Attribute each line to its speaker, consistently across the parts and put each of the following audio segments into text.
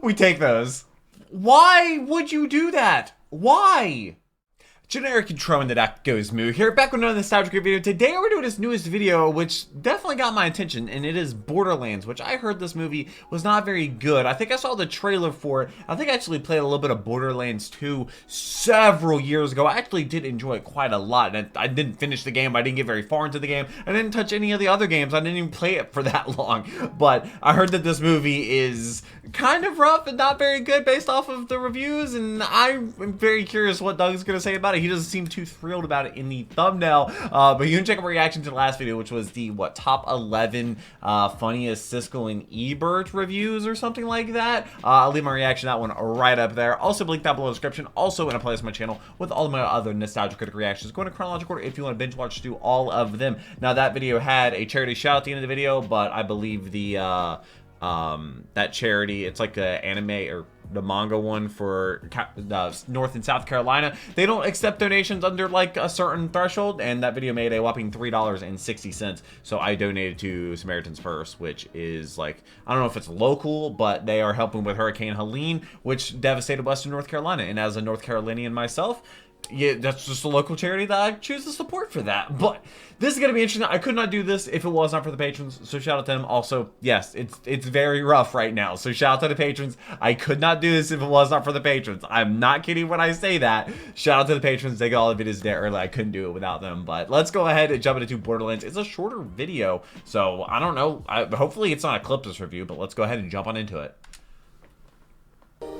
Speaker 1: We take those. Why would you do that? Why? Generic intro into that goes Moo here, back with another nostalgic video. Today we're doing this newest video, which definitely got my attention, and it is Borderlands, which I heard this movie was not very good. I think I saw the trailer for it. I think I actually played a little bit of Borderlands 2 several years ago. I actually did enjoy it quite a lot, and I didn't finish the game. I didn't get very far into the game. I didn't touch any of the other games. I didn't even play it for that long, but I heard that this movie is kind of rough and not very good based off of the reviews, and I'm very curious what Doug's going to say about it. He doesn't seem too thrilled about it in the thumbnail, but you can check out my reaction to the last video, which was the top 11 funniest Siskel and Ebert reviews or something like that. I'll leave my reaction to that one right up there. Also, link down below in the description. Also, in a playlist on my channel with all of my other nostalgia critic reactions. Go in chronological order if you want to binge watch through all of them. Now, that video had a charity shout out at the end of the video, but I believe the that charity, it's like a anime or the manga one for North and South Carolina, they don't accept donations under like a certain threshold, and that video made a whopping $3.60. So I donated to Samaritan's Purse, which is like, I don't know if it's local, but they are helping with Hurricane Helene, which devastated Western North Carolina. And as a North Carolinian myself, yeah, that's just a local charity that I choose to support for that. But this is going to be interesting. I could not do this if it was not for the patrons, so shout out to them. Also, yes, it's very rough right now, so shout out to the patrons. I could not do this if it was not for the patrons. I'm not kidding when I say that. Shout out to the patrons. They got all the videos there early. I couldn't do it without them. But let's go ahead and jump into Borderlands. It's a shorter video, so I don't know. Hopefully it's not a Clip's review, but let's go ahead and jump on into it.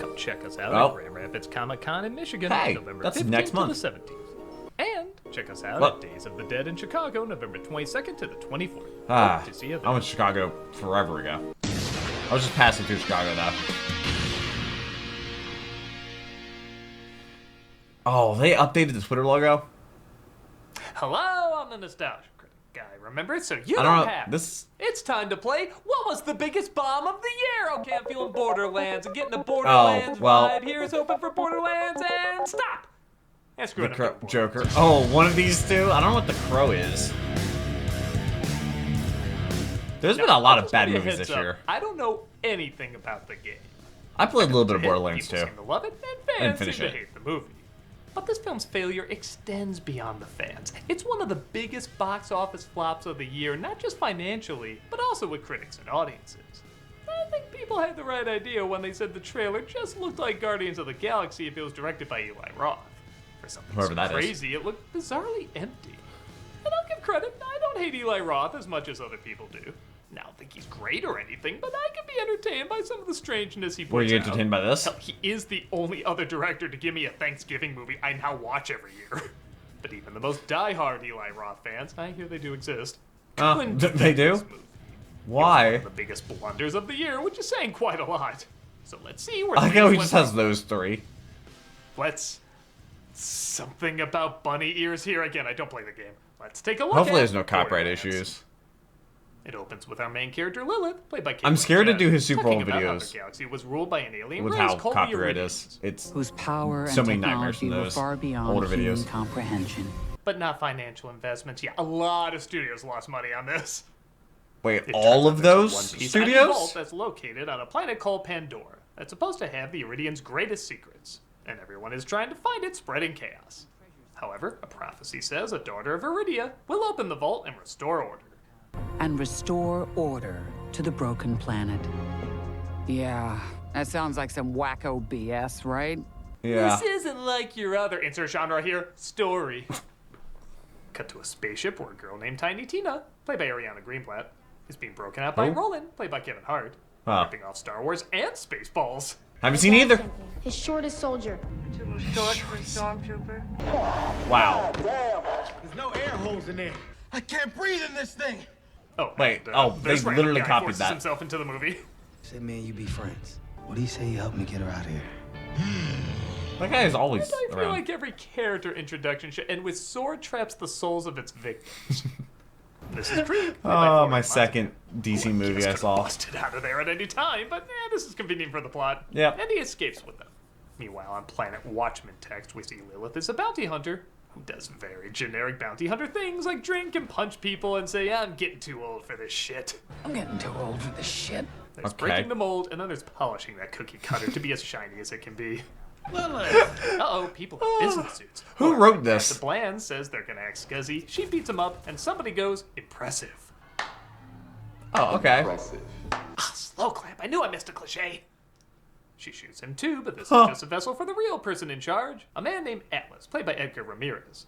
Speaker 2: Come check us out at Grand Rapids Comic-Con in Michigan,
Speaker 1: hey,
Speaker 2: November
Speaker 1: that's
Speaker 2: 15th
Speaker 1: next month.
Speaker 2: to the 17th. And check us out at Days of the Dead in Chicago, November 22nd to the 24th. Hope to see you there.
Speaker 1: I went to Chicago forever ago. I was just passing through Chicago though. Oh, they updated the Twitter logo?
Speaker 2: Hello, I'm the Nostalgia Critic guy, remember? So you
Speaker 1: I
Speaker 2: don't
Speaker 1: don't know,
Speaker 2: have.
Speaker 1: this...
Speaker 2: It's time to play What Was the Biggest Bomb of the Year? Okay, I'm feeling Borderlands. I'm getting the Borderlands vibe. Here's hoping for Borderlands and stop! And screw
Speaker 1: The
Speaker 2: it,
Speaker 1: Joker. Oh, one of these two? I don't know what the Crow is. There's been a lot of bad movies this year.
Speaker 2: I don't know anything about the game.
Speaker 1: I played a little bit of Borderlands too.
Speaker 2: People seem to love it, and fans seem to hate the movie. But this film's failure extends beyond the fans. It's one of the biggest box office flops of the year, not just financially, but also with critics and audiences. I think people had the right idea when they said the trailer just looked like Guardians of the Galaxy if it was directed by Eli Roth. For something so crazy, it looked bizarrely empty. And I'll give credit, I don't hate Eli Roth as much as other people do. I don't think he's great or anything, but I can be entertained by some of the strangeness he puts out.
Speaker 1: Were you entertained by this?
Speaker 2: Hell, he is the only other director to give me a Thanksgiving movie I now watch every year. But even the most die-hard Eli Roth fans, I hear they do exist,
Speaker 1: they do? Why?
Speaker 2: One of the biggest blunders of the year, which is saying quite a lot. So let's see where
Speaker 1: I like how he just has those three.
Speaker 2: Let's... Something about bunny ears here. Again, I don't play the game. Let's take a look.
Speaker 1: Hopefully there's no copyright issues.
Speaker 2: It opens with our main character Lilith, played by Caitlin
Speaker 1: I'm scared to
Speaker 2: Jenner,
Speaker 1: do his Super Bowl
Speaker 2: talking about how
Speaker 1: videos.
Speaker 2: the galaxy was ruled by an alien
Speaker 1: With
Speaker 2: race
Speaker 1: how
Speaker 2: called
Speaker 1: copyright
Speaker 2: the
Speaker 1: is. It's
Speaker 3: whose power
Speaker 1: so
Speaker 3: and
Speaker 1: many nightmares in
Speaker 3: technology were
Speaker 1: those
Speaker 3: far beyond
Speaker 1: older
Speaker 3: human
Speaker 1: videos.
Speaker 3: comprehension.
Speaker 2: But not financial investments. Yeah, a lot of studios lost money on this.
Speaker 1: Wait,
Speaker 2: It
Speaker 1: all
Speaker 2: turns
Speaker 1: of
Speaker 2: out there's a
Speaker 1: those
Speaker 2: one-piece tiny
Speaker 1: studios?
Speaker 2: vault that's located on a planet called Pandora. That's supposed to have the Iridian's greatest secrets, and everyone is trying to find it, spreading chaos. However, a prophecy says a daughter of Iridia will open the vault and restore order.
Speaker 3: And restore order to the broken planet. Yeah, that sounds like some wacko BS, right?
Speaker 1: Yeah.
Speaker 2: This isn't like your other, insert genre here, story. Cut to a spaceship where a girl named Tiny Tina, played by Ariana Greenblatt, is being broken out by Roland, played by Kevin Hart, ripping off Star Wars and Spaceballs.
Speaker 1: Haven't seen either.
Speaker 4: His shortest soldier.
Speaker 5: Too short for a stormtrooper.
Speaker 1: Wow.
Speaker 6: There's no air holes in there. I can't breathe in this thing.
Speaker 2: Oh,
Speaker 1: Wait,
Speaker 2: and,
Speaker 1: they
Speaker 2: this random
Speaker 1: literally
Speaker 2: guy
Speaker 1: copied
Speaker 2: forces
Speaker 1: that.
Speaker 2: himself into the movie.
Speaker 6: Say, man, you be friends. What do you say you help me get her out of here?
Speaker 1: That guy is always
Speaker 2: I feel
Speaker 1: around.
Speaker 2: like every character introduction should end with sword traps the souls of its victims. This is Critic.
Speaker 1: Oh, my second DC movie I saw.
Speaker 2: Busted out of there at any time, but this is convenient for the plot.
Speaker 1: Yeah.
Speaker 2: And he escapes with them. Meanwhile, on Planet Watchman text, we see Lilith is a bounty hunter who does very generic bounty hunter things like drink and punch people and say, I'm getting too old for this shit.
Speaker 3: I'm getting too old for this shit.
Speaker 2: There's breaking the mold, and then there's polishing that cookie cutter to be as shiny as it can be.
Speaker 6: Lilith!
Speaker 2: Uh-oh, people in business suits.
Speaker 1: Who wrote this?
Speaker 2: The Bland says they're gonna act scuzzy. She beats him up, and somebody goes, impressive.
Speaker 1: Oh, okay.
Speaker 2: Ah, slow clap. I knew I missed a cliche. She shoots him too, but this is just a vessel for the real person in charge. A man named Atlas, played by Edgar Ramirez.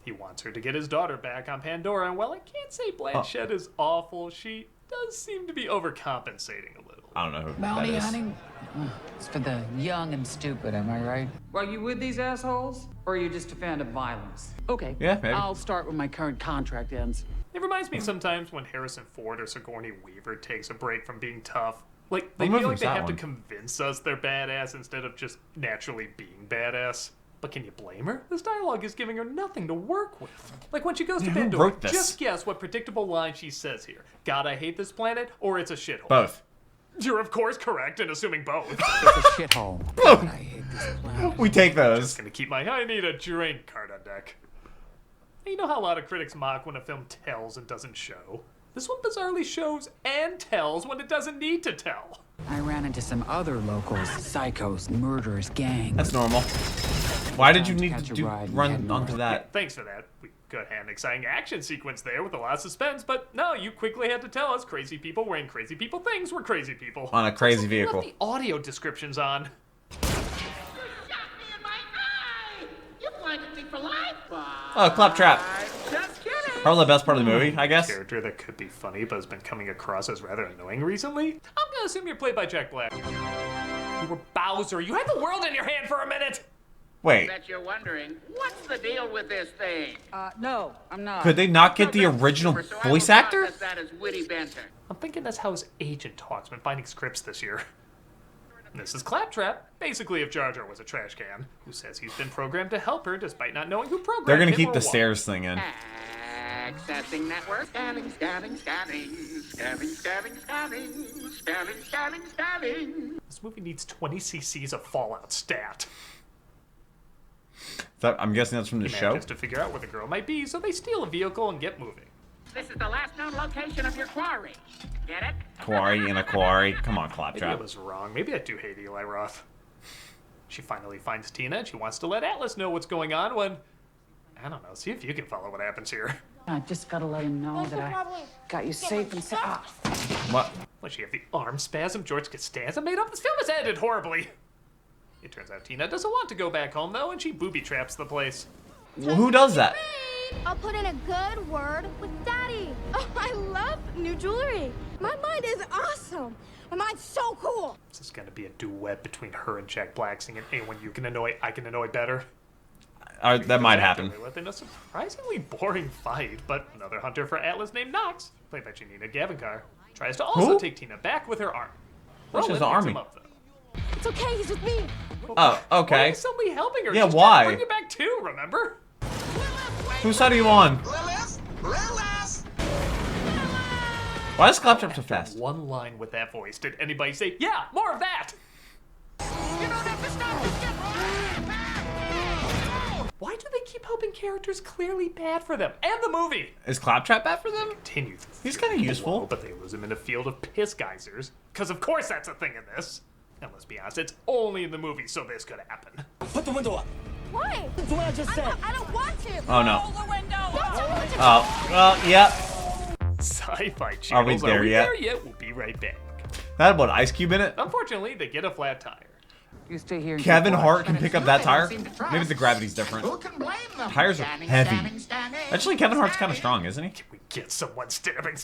Speaker 2: He wants her to get his daughter back on Pandora, and while I can't say Blanchett is awful, she does seem to be overcompensating a little.
Speaker 1: I don't know who
Speaker 3: Bounty
Speaker 1: that is.
Speaker 3: hunting? It's for the young and stupid, am I right? Well, you with these assholes? Or are you just a fan of violence? Okay.
Speaker 1: Yeah, maybe.
Speaker 3: I'll start when my current contract ends.
Speaker 2: It reminds me sometimes when Harrison Ford or Sigourney Weaver takes a break from being tough. Like, they
Speaker 1: What
Speaker 2: feel
Speaker 1: movie
Speaker 2: like
Speaker 1: was
Speaker 2: they
Speaker 1: that
Speaker 2: have to
Speaker 1: one?
Speaker 2: convince us they're badass instead of just naturally being badass. But can you blame her? This dialogue is giving her nothing to work with. Like when she goes to
Speaker 1: who
Speaker 2: Pandora,
Speaker 1: wrote this?
Speaker 2: just guess what predictable line she says here. God, I hate this planet, or it's a shithole.
Speaker 1: Both.
Speaker 2: You're of course correct in assuming both.
Speaker 3: It's a shithole. God, I hate this planet.
Speaker 1: We take those.
Speaker 2: Gonna keep my I need a drink card on deck. And you know how a lot of critics mock when a film tells and doesn't show? This one bizarrely shows and tells when it doesn't need to tell.
Speaker 3: I ran into some other locals, psychos, murderers, gangs.
Speaker 1: That's normal. Why did you
Speaker 3: Time to
Speaker 1: need
Speaker 3: catch
Speaker 1: to
Speaker 3: a ride and
Speaker 1: run
Speaker 3: head
Speaker 1: onto
Speaker 3: north.
Speaker 1: that?
Speaker 2: Thanks for that. We could have an exciting action sequence there with a lot of suspense, but no, you quickly had to tell us crazy people wearing crazy people things were crazy people.
Speaker 1: On a crazy
Speaker 2: You
Speaker 1: vehicle.
Speaker 2: left the audio descriptions on.
Speaker 1: Oh, claptrap.
Speaker 5: Just kidding.
Speaker 1: Probably the best part of the movie, I guess.
Speaker 2: Character that could be funny but has been coming across as rather annoying recently. I'm gonna assume you're played by Jack Black. You were Bowser. You had the world in your hand for a minute.
Speaker 1: Wait,
Speaker 5: Bet you're wondering, what's the deal with this thing?
Speaker 3: No, I'm not.
Speaker 1: could they not get the original
Speaker 5: So I
Speaker 1: voice
Speaker 5: will
Speaker 1: actor?
Speaker 5: process that as witty banter.
Speaker 2: I'm thinking that's how his agent talks when finding scripts this year. This is Claptrap, basically if Jar Jar was a trash can, who says he's been programmed to help her despite not knowing who programmed
Speaker 1: They're gonna
Speaker 2: him
Speaker 1: keep
Speaker 2: or
Speaker 1: the
Speaker 2: what.
Speaker 1: stairs thing in.
Speaker 5: Accessing network. Scanning, scanning, scanning. Scanning, scanning, scanning. Scanning, scanning, scanning.
Speaker 2: This movie needs 20 cc's of Fallout stat.
Speaker 1: I'm guessing that's from the
Speaker 2: He
Speaker 1: show.
Speaker 2: manages to figure out where the girl might be, so they steal a vehicle and get moving.
Speaker 5: This is the last known location of your quarry. Get it?
Speaker 1: Quarry in a quarry. Come on,
Speaker 2: Maybe I
Speaker 1: claptrap.
Speaker 2: was wrong. Maybe I do hate Eli Roth. She finally finds Tina and she wants to let Atlas know what's going on when... I don't know, see if you can follow what happens here.
Speaker 3: I just gotta let him know that I got you safe and sound.
Speaker 1: What?
Speaker 2: When she have the arm spasm George Costanza made up, this film is edited horribly. It turns out Tina doesn't want to go back home though, and she booby traps the place.
Speaker 1: Well, who does that?
Speaker 4: I'll put in a good word with Daddy. Oh, I love new jewelry. My mind is awesome. My mind's so cool.
Speaker 2: This is gonna be a duet between her and Jack Black singing anyone you can annoy, I can annoy better.
Speaker 1: That might happen.
Speaker 2: Within a surprisingly boring fight, but another hunter for Atlas named Knox, played by Janina Gavankar, tries to also
Speaker 1: Who?
Speaker 2: take Tina back with her arm.
Speaker 1: What's his
Speaker 2: Roland picks
Speaker 1: army?
Speaker 2: him up, though.
Speaker 4: It's okay, he's with me.
Speaker 1: Oh,
Speaker 2: Why are
Speaker 1: okay.
Speaker 2: you suddenly helping her?
Speaker 1: Yeah,
Speaker 2: She's
Speaker 1: why?
Speaker 2: trying to bring you back too, remember?
Speaker 1: Whose side are you on?
Speaker 6: Lilith! Lilith!
Speaker 1: Why is claptrap so fast?
Speaker 2: One line with that voice. Did anybody say, yeah, more of that?
Speaker 5: You don't have to stop. Just get
Speaker 2: Why do they keep helping characters clearly bad for them? And the movie!
Speaker 1: Is claptrap bad for them?
Speaker 2: Continue.
Speaker 1: He's kinda useful.
Speaker 2: But they lose him in a field of piss geysers. Because of course that's a thing in this. And let's be honest, it's only in the movie, so this could happen.
Speaker 6: Put the window up.
Speaker 4: Why?
Speaker 6: That's what I just said.
Speaker 4: I don't want to.
Speaker 1: Oh no.
Speaker 4: Roll the window up.
Speaker 1: Oh, well, yep.
Speaker 2: Sci-fi
Speaker 1: Are we
Speaker 2: channels.
Speaker 1: there yet?
Speaker 2: There yet? We'll be right back.
Speaker 1: That had what, Ice Cube in it?
Speaker 2: Unfortunately, they get a flat tire.
Speaker 3: You stay here. and
Speaker 1: Kevin
Speaker 3: keep
Speaker 1: Hart
Speaker 3: watch.
Speaker 1: can pick up that tire? Maybe the gravity's different.
Speaker 5: Who can blame them?
Speaker 1: Tires are
Speaker 5: Scanning,
Speaker 1: heavy.
Speaker 5: scanning, scanning.
Speaker 1: Actually, Kevin Hart's kind of strong, isn't he?
Speaker 2: Can we get someone stabbing?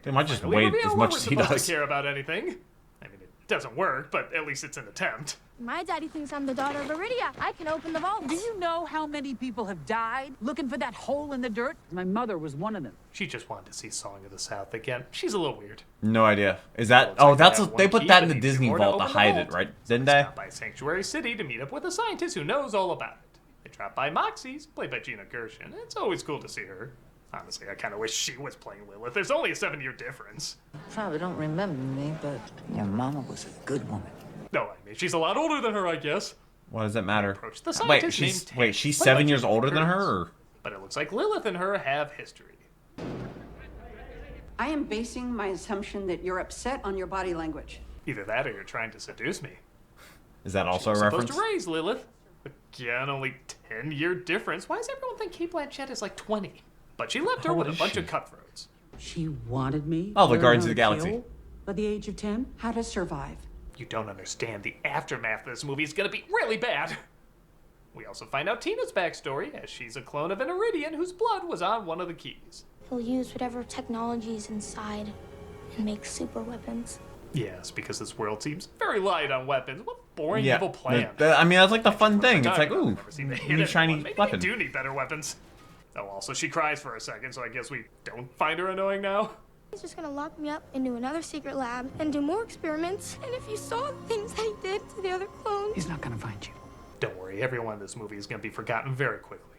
Speaker 1: They might just
Speaker 2: finally
Speaker 1: wait
Speaker 2: reveal
Speaker 1: as
Speaker 2: what
Speaker 1: much
Speaker 2: we're
Speaker 1: as he
Speaker 2: supposed
Speaker 1: does.
Speaker 2: to care about anything. I mean, it doesn't work, but at least it's an attempt.
Speaker 4: My daddy thinks I'm the daughter of Iridia. I can open the vault.
Speaker 3: Do you know how many people have died looking for that hole in the dirt? My mother was one of them.
Speaker 2: She just wanted to see Song of the South again. She's a little weird.
Speaker 1: No idea. Is that?
Speaker 2: Looks
Speaker 1: Oh,
Speaker 2: like
Speaker 1: that's
Speaker 2: they have
Speaker 1: they
Speaker 2: one
Speaker 1: put
Speaker 2: key,
Speaker 1: that in
Speaker 2: but
Speaker 1: the
Speaker 2: needs two
Speaker 1: Disney
Speaker 2: more to
Speaker 1: vault to
Speaker 2: open the
Speaker 1: hide
Speaker 2: vault.
Speaker 1: it, right? Didn't
Speaker 2: They
Speaker 1: they?
Speaker 2: stop by Sanctuary City to meet up with a scientist who knows all about it. They drop by Moxie's, played by Gina Gershon. It's always cool to see her. Honestly, I kind of wish she was playing Lilith. There's only a 7-year difference.
Speaker 7: Probably don't remember me, but your mama was a good woman.
Speaker 2: No, I mean, she's a lot older than her, I guess.
Speaker 1: What does that matter?
Speaker 2: Approach the
Speaker 1: Wait,
Speaker 2: scientist
Speaker 1: she's
Speaker 2: named
Speaker 1: she's
Speaker 2: Ted, played by
Speaker 1: 7 years
Speaker 2: Jamie
Speaker 1: older than
Speaker 2: Curtis.
Speaker 1: her? Or?
Speaker 2: But it looks like Lilith and her have history.
Speaker 8: I am basing my assumption that you're upset on your body language.
Speaker 2: Either that or you're trying to seduce me.
Speaker 1: Is that also a
Speaker 2: Supposed
Speaker 1: reference?
Speaker 2: to raise Lilith. Again, only 10-year difference. Why does everyone think Kate Blanchett is like 20? But she left her
Speaker 1: How
Speaker 2: with
Speaker 1: old
Speaker 2: a
Speaker 1: is
Speaker 2: bunch
Speaker 1: she?
Speaker 2: of cutthroats.
Speaker 8: She wanted me.
Speaker 1: Oh, the
Speaker 8: learn
Speaker 1: Guardians
Speaker 8: how
Speaker 1: of the
Speaker 8: to
Speaker 1: Galaxy.
Speaker 8: kill By the age of 10, how to survive.
Speaker 2: You don't understand. The aftermath of this movie is gonna be really bad. We also find out Tina's backstory, as she's a clone of an Iridian whose blood was on one of the keys.
Speaker 4: He'll use whatever technology is inside and make super weapons.
Speaker 2: Yes, because this world seems very light on weapons. What boring
Speaker 1: Yeah.
Speaker 2: evil plan.
Speaker 1: I mean, that's like the fun thing. It's like,
Speaker 2: I've
Speaker 1: ooh,
Speaker 2: never seen the
Speaker 1: new
Speaker 2: hit
Speaker 1: shiny
Speaker 2: anyone. Maybe
Speaker 1: weapon.
Speaker 2: we do need better weapons. Oh, also, she cries for a second, so I guess we don't find her annoying now.
Speaker 4: He's just gonna lock me up into another secret lab and do more experiments. And if you saw the things I did to the other clones...
Speaker 3: He's not gonna find you.
Speaker 2: Don't worry, everyone in this movie is going to be forgotten very quickly.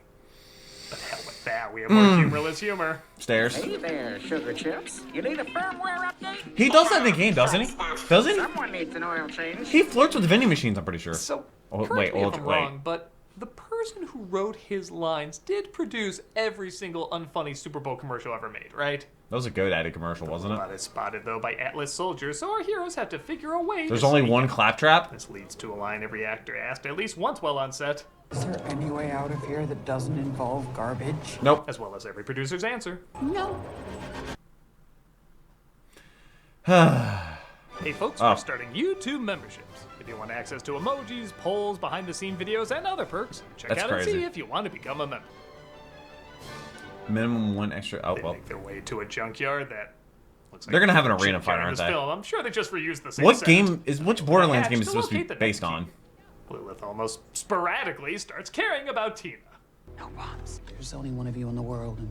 Speaker 2: But hell with that, we have more humorless humor.
Speaker 1: Stairs.
Speaker 5: Hey there, sugar chips. You need a firmware update?
Speaker 1: He does that in the game, doesn't he? Doesn't he?
Speaker 5: Someone needs an oil change.
Speaker 1: He flirts with vending machines, I'm pretty sure.
Speaker 2: So,
Speaker 1: Oh,
Speaker 2: correct
Speaker 1: wait,
Speaker 2: me if I'm
Speaker 1: wait.
Speaker 2: wrong, but the person who wrote his lines did produce every single unfunny Super Bowl commercial ever made, right?
Speaker 1: That was a GoDaddy commercial, wasn't
Speaker 2: But
Speaker 1: it?
Speaker 2: it's spotted, though, by Atlas soldiers, so our heroes have to figure a way
Speaker 1: There's
Speaker 2: to
Speaker 1: only
Speaker 2: sneak
Speaker 1: one
Speaker 2: out.
Speaker 1: claptrap?
Speaker 2: This leads to a line every actor asked at least once while on set,
Speaker 3: Is there any way out of here that doesn't involve garbage?
Speaker 1: Nope.
Speaker 2: as well as every producer's answer.
Speaker 8: No.
Speaker 2: Hey folks,
Speaker 1: Oh.
Speaker 2: we're starting YouTube memberships. If you want access to emojis, polls, behind-the-scene videos, and other perks, check
Speaker 1: That's
Speaker 2: out and see
Speaker 1: crazy.
Speaker 2: if you want to become a member.
Speaker 1: Minimum one extra. Oh,
Speaker 2: They
Speaker 1: well.
Speaker 2: make their way to a junkyard that looks like
Speaker 1: They're gonna have an
Speaker 2: a
Speaker 1: arena
Speaker 2: junkyard
Speaker 1: fight,
Speaker 2: in
Speaker 1: aren't
Speaker 2: this
Speaker 1: they?
Speaker 2: film. I'm sure they just reused the same
Speaker 1: What
Speaker 2: set.
Speaker 1: game is. Which Borderlands
Speaker 2: Hatch
Speaker 1: game is
Speaker 2: to
Speaker 1: supposed to be
Speaker 2: locate the
Speaker 1: based
Speaker 2: next
Speaker 1: on?
Speaker 2: key. Lilith almost sporadically starts caring about Tina.
Speaker 3: No, Pops. There's only one of you in the world, and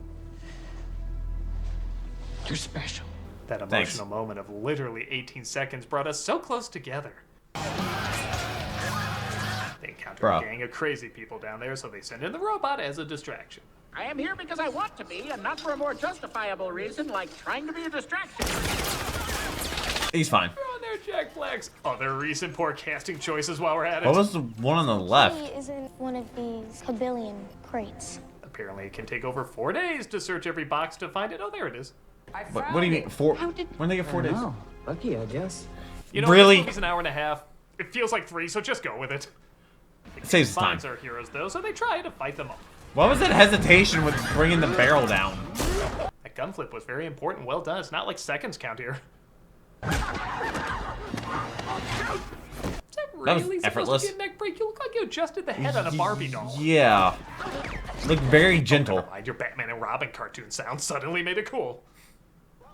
Speaker 3: you're special.
Speaker 2: That
Speaker 1: Thanks.
Speaker 2: emotional moment of literally 18 seconds brought us so close together. They encounter
Speaker 1: Bruh.
Speaker 2: a gang of crazy people down there, so they send in the robot as a distraction.
Speaker 5: I am here because I want to be, and not for a more justifiable reason like trying to be a distraction.
Speaker 1: He's fine.
Speaker 2: We're on there, Jack Black's other recent poor casting choices while we're at it.
Speaker 1: What was the one on the
Speaker 4: He
Speaker 1: left?
Speaker 4: is in one of these Kabillion crates.
Speaker 2: Apparently, it can take over 4 days to search every box to find it. Oh, there it is.
Speaker 1: What do you mean? 4? When they get 4 days?
Speaker 3: Oh, lucky, I guess.
Speaker 2: You know,
Speaker 1: Really?
Speaker 2: this movie's an hour and a half. It feels like 3, so just go with it.
Speaker 1: It saves us time.
Speaker 2: Finds our heroes, though, so they try to fight them off.
Speaker 1: What was that hesitation with bringing the barrel down?
Speaker 2: That gunflip was very important. Well done. It's not like seconds count here. Is that really
Speaker 1: was
Speaker 2: supposed
Speaker 1: effortless.
Speaker 2: to be a neck break? You look like you adjusted the head on a Barbie doll.
Speaker 1: Yeah. Look very gentle.
Speaker 2: Never mind, your Batman and Robin cartoon sound suddenly made it cool.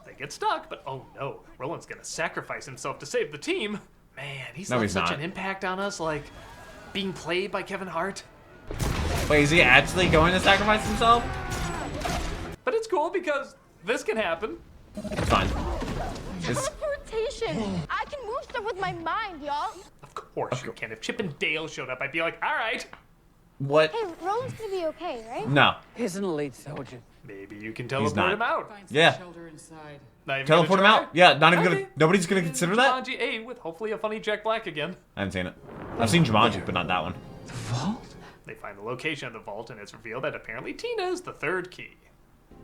Speaker 2: They get stuck, but oh no, Roland's gonna sacrifice himself to save the team. Man, he's
Speaker 1: No,
Speaker 2: left
Speaker 1: he's
Speaker 2: such
Speaker 1: not.
Speaker 2: an impact on us, like being played by Kevin Hart.
Speaker 1: Wait, is he actually going to sacrifice himself?
Speaker 2: But it's cool because this can happen.
Speaker 1: It's fine. It's,
Speaker 4: Teleportation! I can move stuff with my mind, y'all.
Speaker 2: Of course you can. If Chip and Dale showed up, I'd be like, all right.
Speaker 1: what?
Speaker 4: Hey, Roland's gonna be okay, right?
Speaker 1: No.
Speaker 3: He's an elite soldier.
Speaker 2: Maybe you can
Speaker 1: not.
Speaker 2: teleport him out.
Speaker 3: Find some
Speaker 1: Yeah.
Speaker 3: shelter inside.
Speaker 2: Not even
Speaker 1: Teleport him
Speaker 2: gonna
Speaker 1: out?
Speaker 2: try?
Speaker 1: Yeah, not even
Speaker 2: Okay.
Speaker 1: gonna. Nobody's gonna consider that?
Speaker 2: Jumanji 8 with hopefully a funny Jack Black again.
Speaker 1: I haven't seen it. I've seen Jumanji, but not that one.
Speaker 3: The vault?
Speaker 2: They find the location of the vault, and it's revealed that apparently Tina is the third key.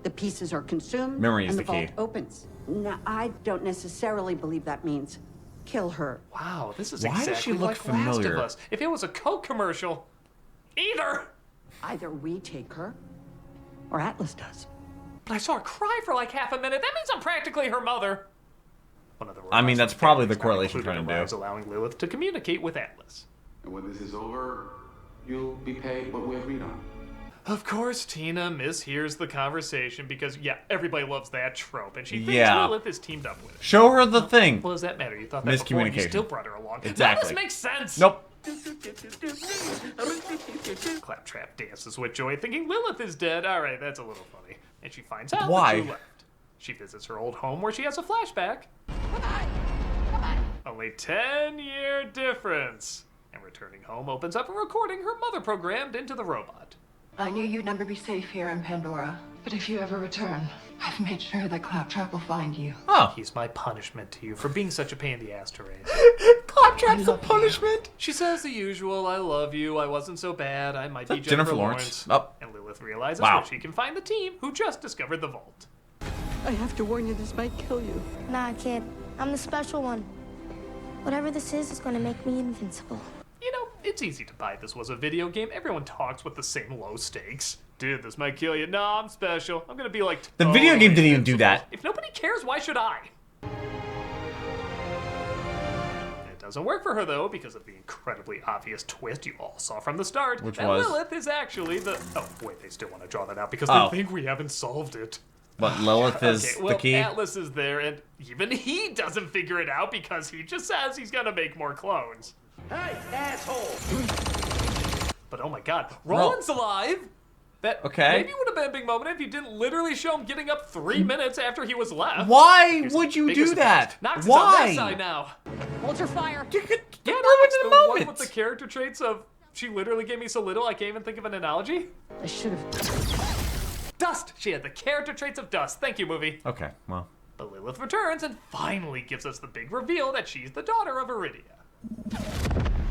Speaker 8: The pieces are consumed,
Speaker 1: Memory is
Speaker 8: and
Speaker 1: the key.
Speaker 8: vault opens. Now, I don't necessarily believe that means kill her.
Speaker 2: Wow, this is
Speaker 1: Why does
Speaker 2: exactly
Speaker 1: she look
Speaker 2: like Last
Speaker 1: familiar?
Speaker 2: of Us. If it was a Coke commercial, either.
Speaker 8: Either we take her, or Atlas does.
Speaker 2: But I saw her cry for like half a minute. That means I'm practically her mother. One of the
Speaker 1: I mean,
Speaker 2: robots
Speaker 1: that's
Speaker 2: from
Speaker 1: probably the
Speaker 2: Family's
Speaker 1: correlation
Speaker 2: included
Speaker 1: trying to
Speaker 2: arrives,
Speaker 1: do.
Speaker 2: allowing Lilith to communicate with Atlas.
Speaker 9: And when this is over, you'll be paid what we agreed on.
Speaker 2: Of course, Tina mishears the conversation because, yeah, everybody loves that trope, and she thinks
Speaker 1: Yeah.
Speaker 2: Lilith is teamed up with her.
Speaker 1: Show her the thing.
Speaker 2: What does that matter? You thought that before, and you
Speaker 1: Miscommunication.
Speaker 2: still brought her along.
Speaker 1: Exactly.
Speaker 2: None of this makes sense.
Speaker 1: Nope.
Speaker 2: Claptrap dances with joy, thinking Lilith is dead. All right, that's a little funny. And she finds out
Speaker 1: Why?
Speaker 2: the two left. She visits her old home where she has a flashback. Only 10-year difference. And returning home opens up a recording her mother programmed into the robot.
Speaker 10: I knew you'd never be safe here in Pandora, but if you ever return, I've made sure that Claptrap will find you.
Speaker 1: Oh.
Speaker 2: He's my punishment to you for being such a pain in the ass to raise.
Speaker 1: Claptrap's a punishment.
Speaker 2: She says the usual, I love you, I wasn't so bad, I might be
Speaker 1: Jennifer
Speaker 2: Jennifer
Speaker 1: Lawrence?
Speaker 2: Lawrence.
Speaker 1: Oh.
Speaker 2: And Lilith realizes
Speaker 1: Wow.
Speaker 2: that she can find the team who just discovered the vault.
Speaker 8: I have to warn you, this might kill you.
Speaker 4: Nah, kid. I'm the special one. Whatever this is gonna make me invincible.
Speaker 2: You know, it's easy to buy this was a video game. Everyone talks with the same low stakes. Dude, this might kill you. No, I'm special. I'm gonna be like...
Speaker 1: The video game didn't even do that.
Speaker 2: If nobody cares, why should I? It doesn't work for her, though, because of the incredibly obvious twist you all saw from the start.
Speaker 1: Which
Speaker 2: that
Speaker 1: was?
Speaker 2: Lilith is actually the... Oh, wait, they still want to draw that out because they think we haven't solved it.
Speaker 1: But Lilith is
Speaker 2: Okay, well,
Speaker 1: the key?
Speaker 2: Atlas is there, and even he doesn't figure it out because he just says he's gonna make more clones.
Speaker 5: Hey, asshole!
Speaker 2: But oh my god, Roland's alive! That maybe would have been a big moment if you didn't literally show him getting up 3 minutes after he was left.
Speaker 1: Why would you do that?
Speaker 2: Nox
Speaker 1: Why?
Speaker 2: is on their side now.
Speaker 3: Hold your fire.
Speaker 1: Yeah,
Speaker 2: Nox, the one with the character traits of, she literally gave me so little I can't even think of an analogy.
Speaker 3: I should have.
Speaker 2: Dust! She had the character traits of Dust. Thank you, movie.
Speaker 1: Okay, well.
Speaker 2: But Lilith returns and finally gives us the big reveal that she's the daughter of Iridia.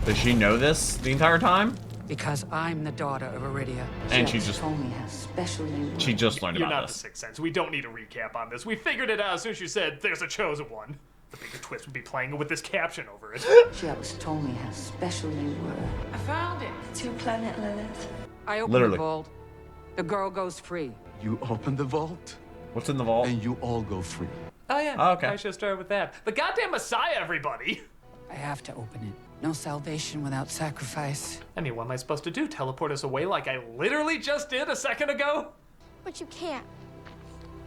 Speaker 1: Does she know this the entire time?
Speaker 3: Because I'm the daughter of Iridia.
Speaker 1: And she just
Speaker 8: told me how special you were.
Speaker 1: She just learned
Speaker 2: You're
Speaker 1: about
Speaker 2: not
Speaker 1: this.
Speaker 2: the Sixth Sense. We don't need a recap on this. We figured it out as soon as you said there's a chosen one. The bigger twist would be playing with this caption over it.
Speaker 8: She always told me how special you were.
Speaker 10: I found it.
Speaker 7: To Planet Lilith.
Speaker 3: I opened
Speaker 1: Literally.
Speaker 3: the vault. The girl goes free.
Speaker 6: You open the vault,
Speaker 1: What's in the vault?
Speaker 6: and you all go free.
Speaker 2: Oh yeah,
Speaker 1: Oh, okay.
Speaker 2: I should have started with that. The goddamn Messiah, everybody!
Speaker 3: I have to open it. No salvation without sacrifice.
Speaker 2: I mean, what am I supposed to do? Teleport us away like I literally just did a second ago?
Speaker 4: But you can't.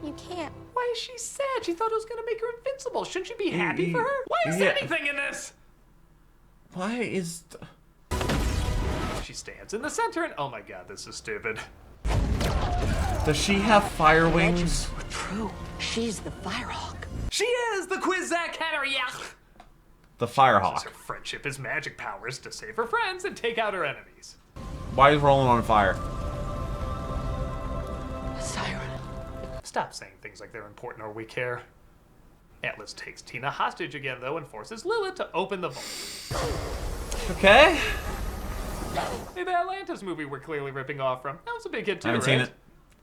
Speaker 4: You can't.
Speaker 2: Why is she sad? She thought it was gonna make her invincible. Shouldn't you be happy for her? Why is anything in this?
Speaker 1: Why is...
Speaker 2: She stands in the center and oh my god, this is stupid.
Speaker 1: Does she have fire wings?
Speaker 8: Were true. She's the Firehawk.
Speaker 2: She is the Quizak Hatteriach!
Speaker 1: The
Speaker 2: Her
Speaker 1: Firehawk.
Speaker 2: friendship is magic powers to save her friends and take out her enemies.
Speaker 1: Why is Roland on fire?
Speaker 8: A siren.
Speaker 2: Stop saying things like they're important or we care. Atlas takes Tina hostage again, though, and forces Lilith to open the vault.
Speaker 1: Okay.
Speaker 2: Hey, the Atlantis movie we're clearly ripping off from. That was a big hit, too,
Speaker 1: I haven't
Speaker 2: right?
Speaker 1: seen it.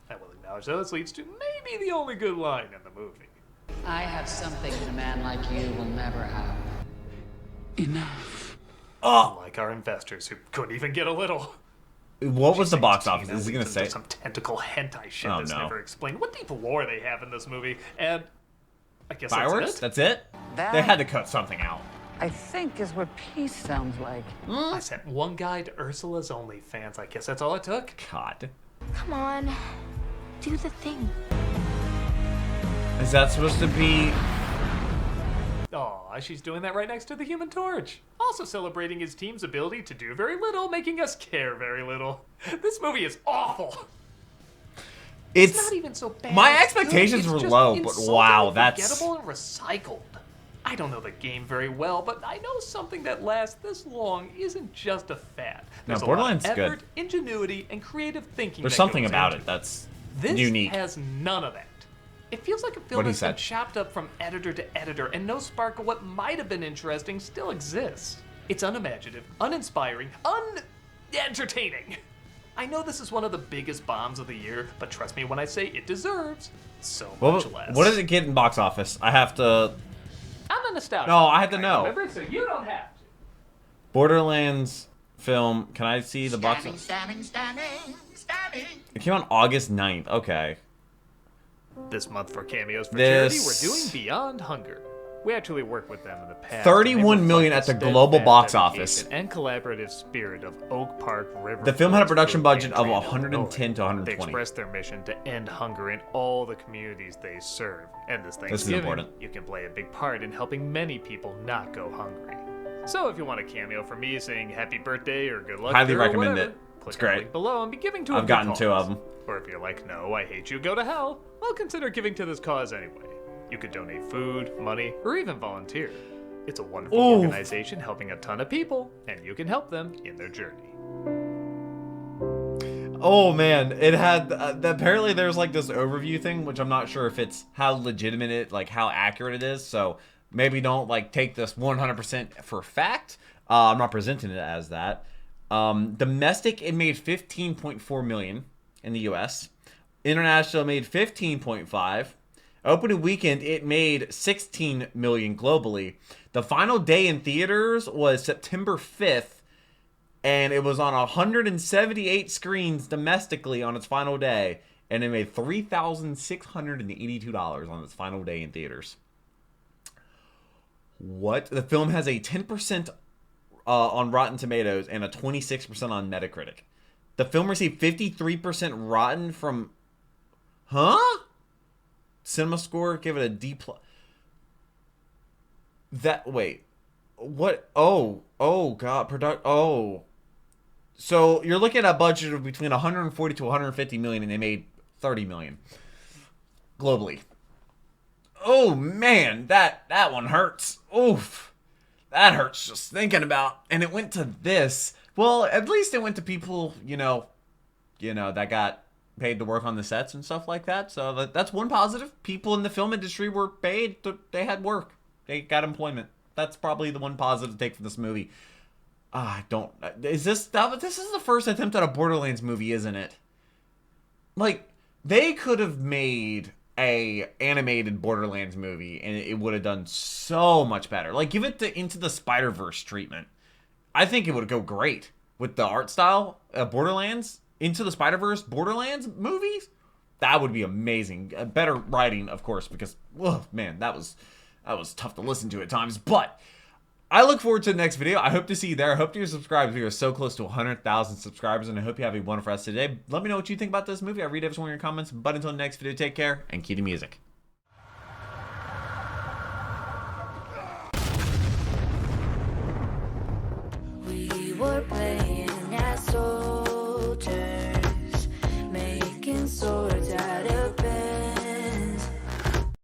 Speaker 2: I will acknowledge, though, this leads to maybe the only good line in the movie.
Speaker 3: I have something that a man like you will never have.
Speaker 6: Enough.
Speaker 1: Oh,
Speaker 2: Like our investors who couldn't even get a little.
Speaker 1: what was the box
Speaker 2: Tina
Speaker 1: office? Is he gonna
Speaker 2: leads into
Speaker 1: say?
Speaker 2: some tentacle hentai shit
Speaker 1: Oh,
Speaker 2: that's
Speaker 1: no.
Speaker 2: never explained? What deep lore they have in this movie? And I guess
Speaker 1: Fireworks?
Speaker 2: that's it.
Speaker 1: That's it? They had to cut something out.
Speaker 3: I think is what peace sounds like.
Speaker 2: I sent one guy to Ursula's OnlyFans. I guess that's all it took.
Speaker 1: God.
Speaker 4: Come on. Do the thing.
Speaker 1: Is that supposed to be...
Speaker 2: Aw, she's doing that right next to the Human Torch. Also celebrating his team's ability to do very little, making us care very little. This movie is awful.
Speaker 1: It's
Speaker 2: not even so bad.
Speaker 1: My
Speaker 2: it's
Speaker 1: expectations
Speaker 2: good.
Speaker 1: were
Speaker 2: It's just
Speaker 1: low, but
Speaker 2: insulting
Speaker 1: wow,
Speaker 2: and
Speaker 1: that's...
Speaker 2: forgettable and recycled. I don't know the game very well, but I know something that lasts this long isn't just a fad. There's a lot of
Speaker 1: Borderlands is good.
Speaker 2: effort, ingenuity, and creative thinking.
Speaker 1: There's
Speaker 2: that
Speaker 1: something
Speaker 2: goes
Speaker 1: about
Speaker 2: into
Speaker 1: it that's
Speaker 2: This
Speaker 1: unique.
Speaker 2: has none of that. It feels like a film
Speaker 1: What he
Speaker 2: that's been
Speaker 1: said.
Speaker 2: chopped up from editor to editor, and no spark of what might have been interesting still exists. It's unimaginative, uninspiring, unentertaining. I know this is one of the biggest bombs of the year, but trust me when I say it deserves so much less.
Speaker 1: What does it get in box office? I have to...
Speaker 2: I'm a nostalgia.
Speaker 1: No, I have to know.
Speaker 2: Remember, so you don't have to.
Speaker 1: Borderlands film. Can I see the box office?
Speaker 5: Standing.
Speaker 1: It came on August 9th. Okay.
Speaker 2: This month for cameos for
Speaker 1: This-
Speaker 2: charity, we're doing Beyond Hunger. We actually worked with them in the past.
Speaker 1: 31 million at the global box office.
Speaker 2: And collaborative spirit of Oak Park River.
Speaker 1: The film had a production
Speaker 2: Food
Speaker 1: budget of
Speaker 2: Pantry in
Speaker 1: 110 to
Speaker 2: Illinois.
Speaker 1: 120.
Speaker 2: They expressed their mission to end hunger in all the communities they serve. And this
Speaker 1: is
Speaker 2: Thanksgiving,
Speaker 1: important.
Speaker 2: you can play a big part in helping many people not go hungry. So if you want a cameo from me saying happy birthday or good luck,
Speaker 1: Highly
Speaker 2: or
Speaker 1: recommend
Speaker 2: whatever,
Speaker 1: it.
Speaker 2: click
Speaker 1: It's
Speaker 2: on the
Speaker 1: great.
Speaker 2: link below and be giving to a
Speaker 1: I've
Speaker 2: good
Speaker 1: gotten
Speaker 2: cause.
Speaker 1: 2 of them.
Speaker 2: Or if you're like, no, I hate you, go to hell, well, consider giving to this cause anyway. You could donate food, money, or even volunteer. It's a wonderful
Speaker 1: Ooh.
Speaker 2: organization helping a ton of people, and you can help them in their journey.
Speaker 1: Oh man, it had apparently there's like this overview thing, which I'm not sure if it's how legitimate it, like how accurate it is. So maybe don't like take this 100% for fact. I'm not presenting it as that. Domestic, it made 15.4 million in the U.S. International made 15.5. Opening weekend, it made 16 million globally. The final day in theaters was September 5th, and it was on 178 screens domestically on its final day, and it made $3,682 on its final day in theaters. What? The film has a 10% on Rotten Tomatoes and a 26% on Metacritic. The film received 53% Rotten from... Huh? CinemaScore gave it a D+. Wait. What? Oh God. So you're looking at a budget of between 140 to 150 million, and they made 30 million globally. Oh man, that one hurts. Oof. That hurts just thinking about. And it went to this. Well, at least it went to people, that got paid to work on the sets and stuff like that. So that's one positive. People in the film industry were paid. They had work. They got employment. That's probably the one positive to take from this movie. This is the first attempt at a Borderlands movie, isn't it? Like, they could have made a animated Borderlands movie and it would have done so much better. Like, give it the Into the Spider-Verse treatment. I think it would go great with the art style of Borderlands. Into the Spider-Verse Borderlands movies, that would be amazing. Better writing, of course, because man, that was tough to listen to at times. But I look forward to the next video. I hope to see you there. I hope you're subscribed. We are so close to 100,000 subscribers, and I hope you have a wonderful rest of the day. Let me know what you think about this movie. I read every one of your comments. But until the next video, take care and keep the music.